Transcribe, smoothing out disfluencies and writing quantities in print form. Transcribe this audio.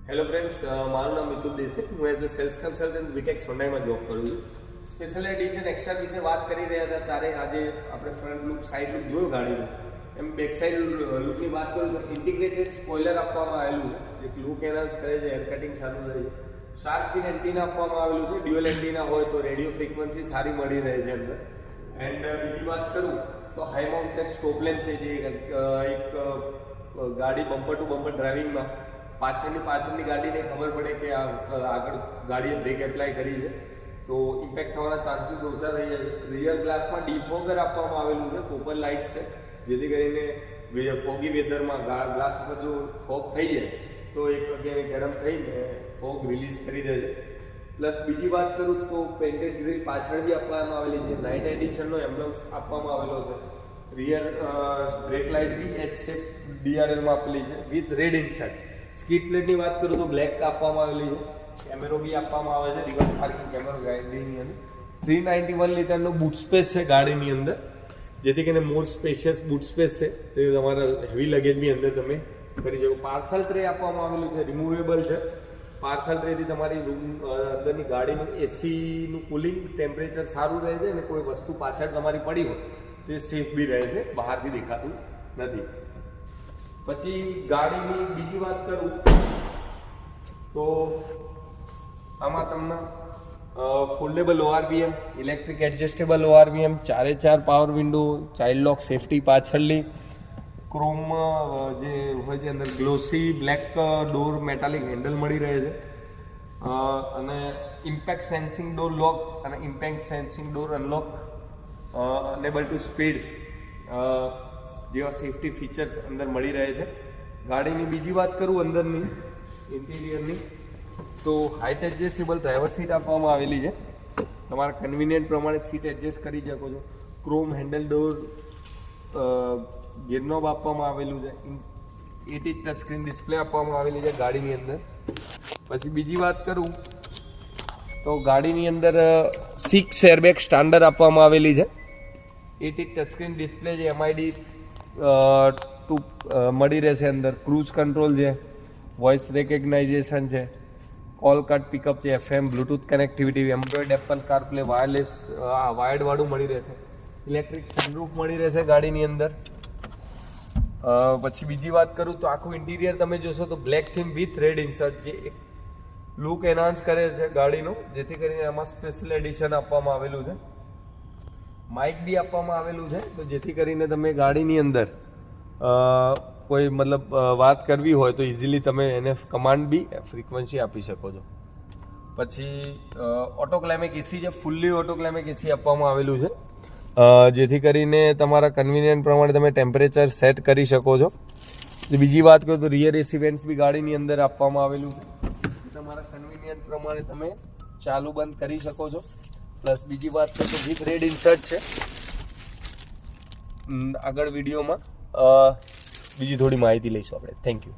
Hello friends, મારું નામ મિતુલ દેસાઈ. હું એઝ અ સેલ્સ કન્સલ્ટન્ટ વિટેક્સ હોન્ડાઈમાં જોબ કરું છું. સ્પેશિયલ એડિશન એક્સ્ટ્રા વિશે વાત કરી રહ્યા હતા ત્યારે આજે આપણે ફ્રન્ટ લુક, સાઈડ લુક જોયું ગાડીનું. એમ બેક સાઈડ લુકની વાત કરું તો ઇન્ટિગ્રેટેડ સ્પોઇલર આપવામાં આવેલું છે, એક લુક એનહાન્સ કરે છે, એર કટિંગ સારું રહે છે. શાર્ક ફિન એન્ટીના આપવામાં આવેલું છે. ડ્યુઅલ એન્ટીના હોય તો રેડિયો ફ્રીક્વન્સી સારી મળી રહે છે અંદર. એન્ડ બીજી વાત કરું તો હાઈ માઉન્ટેડ સ્ટોપ લેમ્પ છે, જે એક ગાડી બમ્પર ટુ બમ્પર ડ્રાઇવિંગમાં પાછળની ગાડીને ખબર પડે કે આગળ ગાડીએ બ્રેક એપ્લાય કરી છે તો ઇમ્પેક્ટ થવાના ચાન્સીસ ઓછા થઈ જાય. રિયર ગ્લાસમાં ડિફોગર આપવામાં આવેલું છે, પોપર લાઇટ્સ છે, જેથી કરીને ફોગી વેધરમાં ગ્લાસ ઉપર જો ફોગ થઈ જાય તો એક અગિયાર ગરમ થઈને ફોગ રિલીઝ કરી દે છે. પ્લસ બીજી વાત કરું તો પેન્ટેડ ગ્રીલ પાછળ બી આપવામાં આવેલી છે. નાઇટ એડિશનનો એમ્બ્લેમ્સ આપવામાં આવેલો છે. Rear brake light B H shape ડીઆરએલમાં આપેલી છે વિથ રેડ ઇન્સર્ટ. સ્કીડ પ્લેટની વાત કરું તો બ્લેક આપવામાં આવેલી છે. કેમેરો બી આપવામાં આવે છે, રિવર્સ પાર્કિંગ કેમેરો ગાડીની અંદર. 391 લીટરનો બૂટ સ્પેસ છે ગાડીની અંદર, જેથી કરીને મોર સ્પેશિયસ બૂટ સ્પેસ છે. તો તમારા હેવી લગેજની અંદર તમે કરી શકો. પાર્સલ ટ્રે આપવામાં આવેલું છે, રિમૂવેબલ છે. પાર્સલ ટ્રેથી તમારી રૂમ અંદરની ગાડીનું એસીનું કુલિંગ ટેમ્પરેચર સારું રહે છે અને કોઈ વસ્તુ પાછળ તમારી પડી હોય તો એ સેફ બી રહે છે, બહારથી દેખાતું નથી. પછી ગાડીની બીજી વાત કરું તો આમાં તમને foldable ORVM, electric adjustable ORVM, 4x4 power window, child lock safety પાછળની, ક્રોમ જે હોય છે અંદર glossy black door metallic handle મળી રહે છે, અને ઇમ્પેક્ટ સેન્સિંગ ડોર લોક અને impact sensing door unlock, enable two speed જેવા સેફટી ફીચર્સ અંદર મળી રહે છે. ગાડીની બીજી વાત કરું અંદરની ઇન્ટિરિયરની તો હાઇટ એડજસ્ટેબલ ડ્રાઈવર સીટ આપવામાં આવેલી છે. તમારા કન્વિનિયન્ટ પ્રમાણે સીટ એડજસ્ટ કરી શકો છો. ક્રોમ હેન્ડલ ડોર, ગિરનોબ આપવામાં આવેલું છે. 8 ઇંચ ટચ સ્ક્રીન ડિસ્પ્લે આપવામાં આવેલી છે ગાડીની અંદર. પછી બીજી વાત કરું તો ગાડીની અંદર 6 એરબેગ સ્ટાન્ડર્ડ આપવામાં આવેલી છે. 8 ઇંચ ટચ સ્ક્રીન ડિસ્પ્લે છે, MID મળી રહેશે અંદર. ક્રૂઝ કંટ્રોલ છે, વોઇસ રેકગ્નાઇઝેશન છે, કોલ કટ પિકઅપ છે, FM Bluetooth connectivity, Android Apple CarPlay wireless વાયર્ડવાળું મળી રહેશે. ઇલેક્ટ્રિક સનરૂફ મળી રહેશે ગાડીની અંદર. પછી બીજી વાત કરું તો આખું ઇન્ટિરિયર તમે જોશો તો black theme with red insert, જે એક લુક એનહાન્સ કરે છે ગાડીનો, જેથી કરીને એમાં સ્પેશિયલ એડિશન આપવામાં આવેલું છે. માઇક બી આપવામાં આવેલું છે, તો જેથી કરીને તમે ગાડીની અંદર કોઈ મતલબ વાત કરવી હોય તો ઇઝીલી તમે એને કમાન્ડ બી ફ્રીક્વન્સી આપી શકો છો. પછી ઓટોક્લાઇમેક એસી છે, ફૂલ્લી ઓટોક્લાઇમેક એસી આપવામાં આવેલું છે, જેથી કરીને તમારા કન્વિનિયન્ટ પ્રમાણે તમે ટેમ્પરેચર સેટ કરી શકો છો. બીજી વાત કરું તો રિયર એસી વેન્ટ્સ બી ગાડીની અંદર આપવામાં આવેલું છે, તમારા કન્વિનિયન્ટ પ્રમાણે તમે ચાલુ બંધ કરી શકો છો. પ્લસ બીજી વાત કરું તો વિથ રેડ ઇન્સર્ટ છે. આગળ વિડીયોમાં બીજી થોડી માહિતી લઈશું આપણે. Thank you.